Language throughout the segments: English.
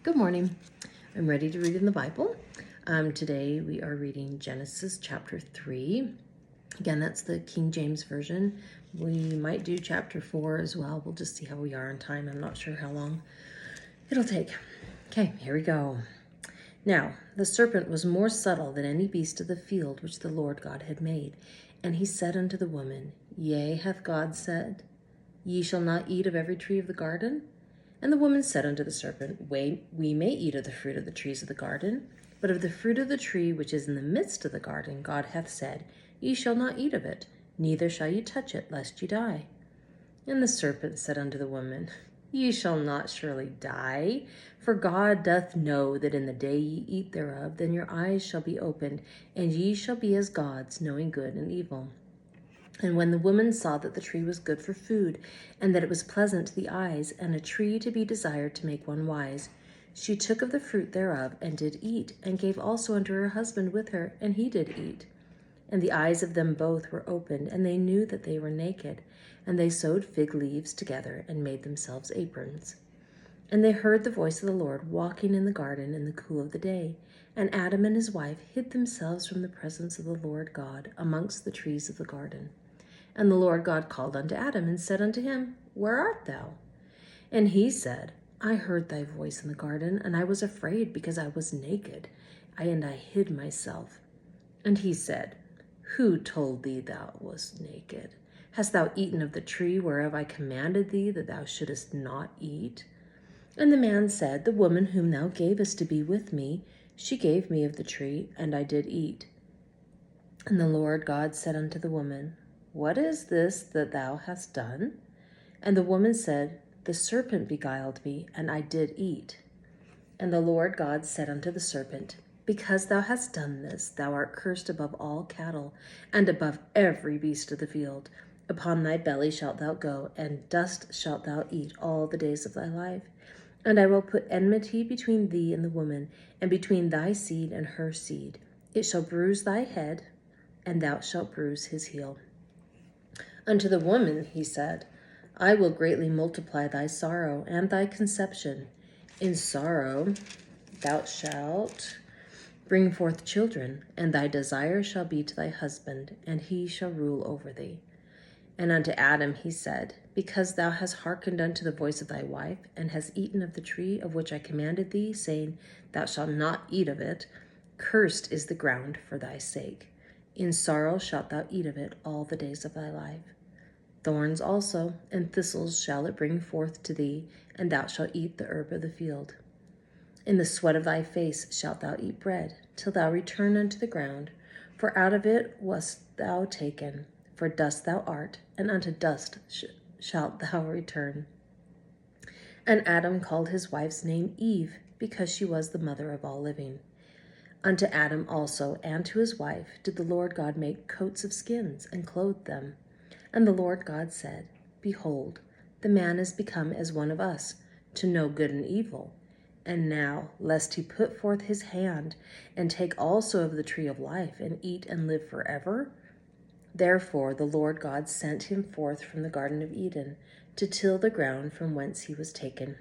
Good morning. I'm ready to read in the Bible. Today we are reading Genesis chapter 3. Again, that's the King James Version. We might do chapter 4 as well. We'll just see how we are on time. I'm not sure how long it'll take. Okay, here we go. Now, the serpent was more subtle than any beast of the field which the Lord God had made. And he said unto the woman, Yea, hath God said, Ye shall not eat of every tree of the garden? And the woman said unto the serpent, We may eat of the fruit of the trees of the garden, but of the fruit of the tree which is in the midst of the garden God hath said, Ye shall not eat of it, neither shall ye touch it, lest ye die. And the serpent said unto the woman, Ye shall not surely die, for God doth know that in the day ye eat thereof, then your eyes shall be opened, and ye shall be as gods, knowing good and evil. And when the woman saw that the tree was good for food, and that it was pleasant to the eyes, and a tree to be desired to make one wise, she took of the fruit thereof, and did eat, and gave also unto her husband with her, and he did eat. And the eyes of them both were opened, and they knew that they were naked. And they sewed fig leaves together, and made themselves aprons. And they heard the voice of the Lord walking in the garden in the cool of the day. And Adam and his wife hid themselves from the presence of the Lord God amongst the trees of the garden. And the Lord God called unto Adam, and said unto him, Where art thou? And he said, I heard thy voice in the garden, and I was afraid, because I was naked, and I hid myself. And he said, Who told thee thou wast naked? Hast thou eaten of the tree whereof I commanded thee that thou shouldest not eat? And the man said, The woman whom thou gavest to be with me, she gave me of the tree, and I did eat. And the Lord God said unto the woman, What is this that thou hast done? And the woman said, The serpent beguiled me, and I did eat. And the Lord God said unto the serpent, Because thou hast done this, thou art cursed above all cattle, and above every beast of the field. Upon thy belly shalt thou go, and dust shalt thou eat all the days of thy life. And I will put enmity between thee and the woman, and between thy seed and her seed. It shall bruise thy head, and thou shalt bruise his heel. Unto the woman he said, I will greatly multiply thy sorrow and thy conception. In sorrow thou shalt bring forth children, and thy desire shall be to thy husband, and he shall rule over thee. And unto Adam he said, Because thou hast hearkened unto the voice of thy wife, and hast eaten of the tree of which I commanded thee, saying, Thou shalt not eat of it, cursed is the ground for thy sake. In sorrow shalt thou eat of it all the days of thy life. Thorns also and thistles shall it bring forth to thee, and thou shalt eat the herb of the field. In the sweat of thy face shalt thou eat bread, till thou return unto the ground, for out of it wast thou taken. For dust thou art, and unto dust shalt thou return. And Adam called his wife's name Eve, because she was the mother of all living. Unto Adam also and to his wife did the Lord God make coats of skins, and clothed them. And the Lord God said, Behold, the man is become as one of us, to know good and evil. And now, lest he put forth his hand, and take also of the tree of life, and eat and live forever? Therefore the Lord God sent him forth from the Garden of Eden, to till the ground from whence he was taken.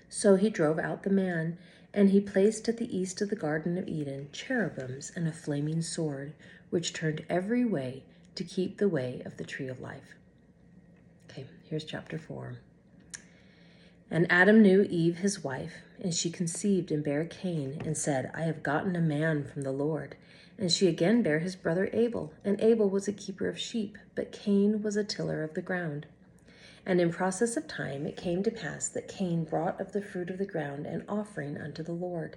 So he drove out the man, and he placed at the east of the Garden of Eden cherubims and a flaming sword, which turned every way to keep the way of the tree of life. Okay, here's chapter 4. And Adam knew Eve his wife, and she conceived and bare Cain, and said, I have gotten a man from the Lord. And she again bare his brother Abel, and Abel was a keeper of sheep, but Cain was a tiller of the ground. And in process of time it came to pass that Cain brought of the fruit of the ground an offering unto the Lord.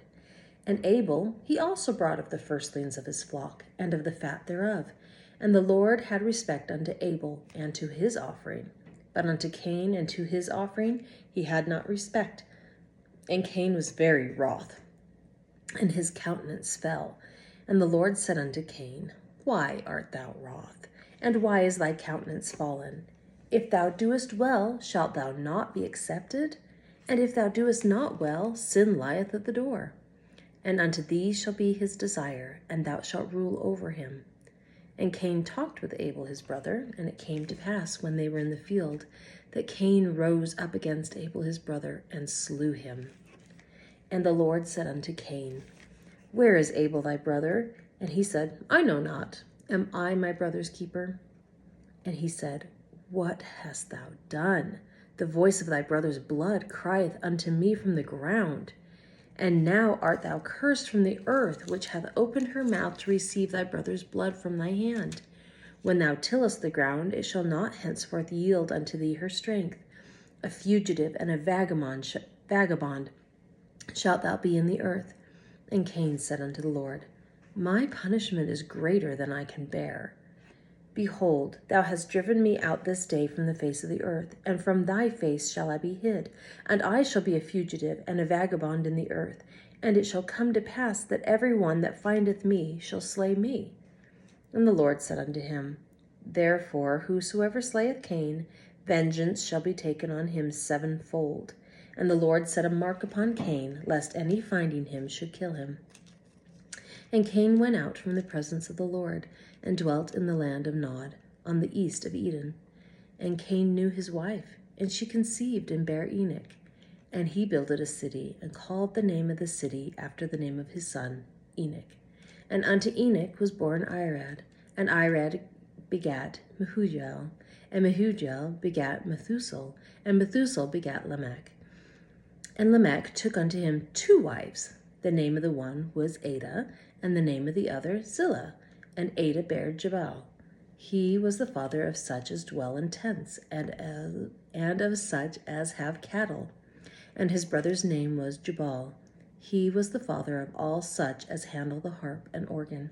And Abel he also brought of the firstlings of his flock, and of the fat thereof. And the Lord had respect unto Abel and to his offering. But unto Cain and to his offering he had not respect. And Cain was very wroth, and his countenance fell. And the Lord said unto Cain, Why art thou wroth? And why is thy countenance fallen? If thou doest well, shalt thou not be accepted? And if thou doest not well, sin lieth at the door. And unto thee shall be his desire, and thou shalt rule over him. And Cain talked with Abel his brother, and it came to pass, when they were in the field, that Cain rose up against Abel his brother, and slew him. And the Lord said unto Cain, Where is Abel thy brother? And he said, I know not. Am I my brother's keeper? And he said, What hast thou done? The voice of thy brother's blood crieth unto me from the ground. And now art thou cursed from the earth, which hath opened her mouth to receive thy brother's blood from thy hand. When thou tillest the ground, it shall not henceforth yield unto thee her strength. A fugitive and a vagabond shalt thou be in the earth. And Cain said unto the Lord, My punishment is greater than I can bear. Behold, thou hast driven me out this day from the face of the earth, and from thy face shall I be hid, and I shall be a fugitive and a vagabond in the earth. And it shall come to pass that every one that findeth me shall slay me. And the Lord said unto him, Therefore whosoever slayeth Cain, vengeance shall be taken on him sevenfold. And the Lord set a mark upon Cain, lest any finding him should kill him. And Cain went out from the presence of the Lord, and dwelt in the land of Nod, on the east of Eden. And Cain knew his wife, and she conceived and bare Enoch. And he builded a city, and called the name of the city after the name of his son, Enoch. And unto Enoch was born Irad, and Irad begat Mehujael, and Mehujael begat Methusael, and Methusael begat Lamech. And Lamech took unto him 2 wives. The name of the one was Ada, and the name of the other Zillah. And Ada bare Jabal. He was the father of such as dwell in tents, and of such as have cattle. And his brother's name was Jubal. He was the father of all such as handle the harp and organ.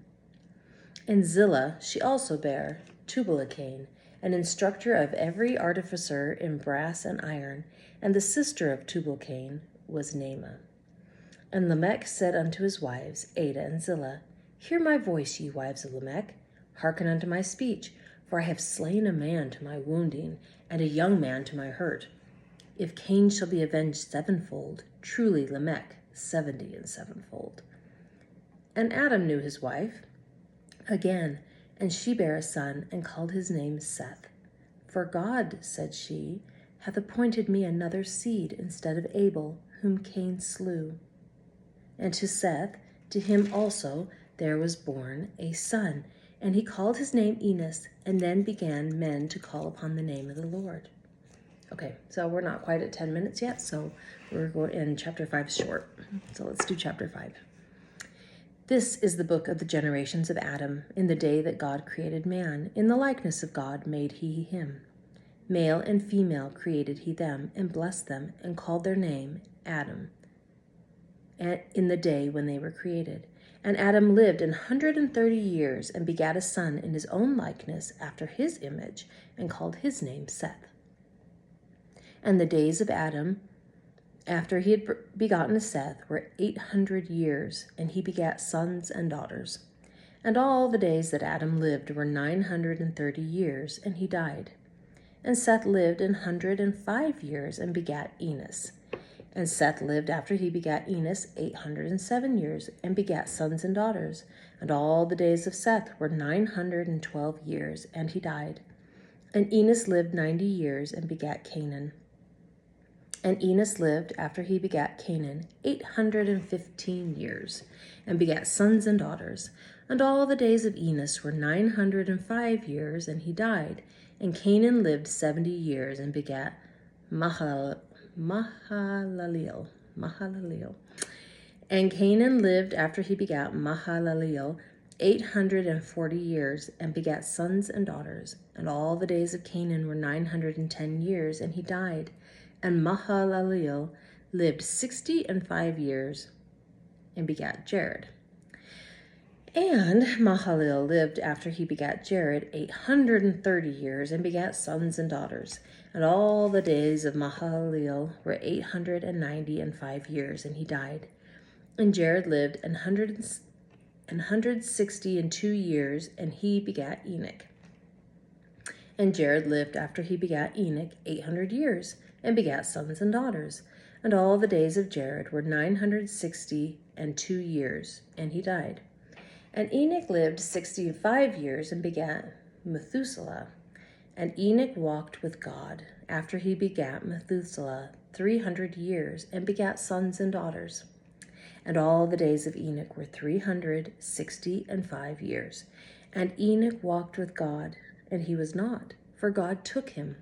And Zillah she also bare Tubal-Cain, an instructor of every artificer in brass and iron, and the sister of Tubal-Cain was Naamah. And Lamech said unto his wives, Ada and Zillah, Hear my voice, ye wives of Lamech. Hearken unto my speech, for I have slain a man to my wounding, and a young man to my hurt. If Cain shall be avenged sevenfold, truly Lamech 70 and sevenfold. And Adam knew his wife again, and she bare a son, and called his name Seth. For God, said she, hath appointed me another seed instead of Abel, whom Cain slew. And to Seth, to him also there was born a son, and he called his name Enos, and then began men to call upon the name of the Lord. Okay, so we're not quite at 10 minutes yet, so we're going in chapter 5 short. So let's do chapter 5. This is the book of the generations of Adam, in the day that God created man. In the likeness of God made he him. Male and female created he them, and blessed them, and called their name Adam, in the day when they were created. And Adam lived 130 years, and begat a son in his own likeness after his image, and called his name Seth. And the days of Adam, after he had begotten a Seth, were 800 years, and he begat sons and daughters. And all the days that Adam lived were 930 years, and he died. And Seth lived 105 years, and begat Enos. And Seth lived after he begat Enos 807 years, and begat sons and daughters. And all the days of Seth were 912 years, and he died. And Enos lived 90 years, and begat Canaan. And Enos lived after he begat Canaan 815 years, and begat sons and daughters. And all the days of Enos were 905 years, and he died. And Canaan lived 70 years, and begat Mahalaleel. And Canaan lived after he begat Mahalaleel 840 years, and begat sons and daughters. And all the days of Canaan were 910 years, and he died. And Mahalaleel lived 65 years, and begat Jared. And Mahalaleel lived after he begat Jared 830 years, and begat sons and daughters. And all the days of Mahalaleel were 895 years, and he died. And Jared lived 162 years, and he begat Enoch. And Jared lived after he begat Enoch 800 years, and begat sons and daughters. And all the days of Jared were 962 years, and he died. And Enoch lived 65 years, and begat Methuselah. And Enoch walked with God after he begat Methuselah 300 years, and begat sons and daughters. And all the days of Enoch were 365 years. And Enoch walked with God, and he was not, for God took him.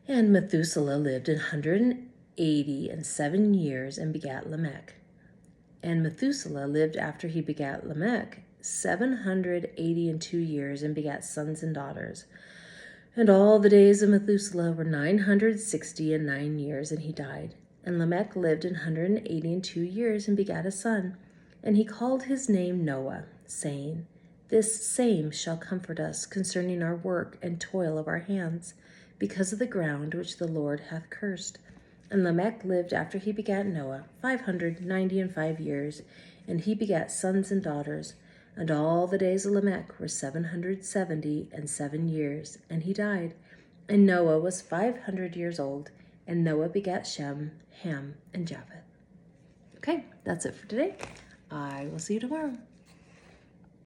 And Methuselah lived 187 years and begat Lamech. And Methuselah lived after he begat Lamech 782 years and begat sons and daughters. And all the days of Methuselah were 969 years, and he died. And Lamech lived 182 years and begat a son. And he called his name Noah, saying, This same shall comfort us concerning our work and toil of our hands, because of the ground which the Lord hath cursed. And Lamech lived after he begat Noah 595 years, and he begat sons and daughters. And all the days of Lamech were 777 years, and he died. And Noah was 500 years old, and Noah begat Shem, Ham, and Japheth. Okay, that's it for today. I will see you tomorrow.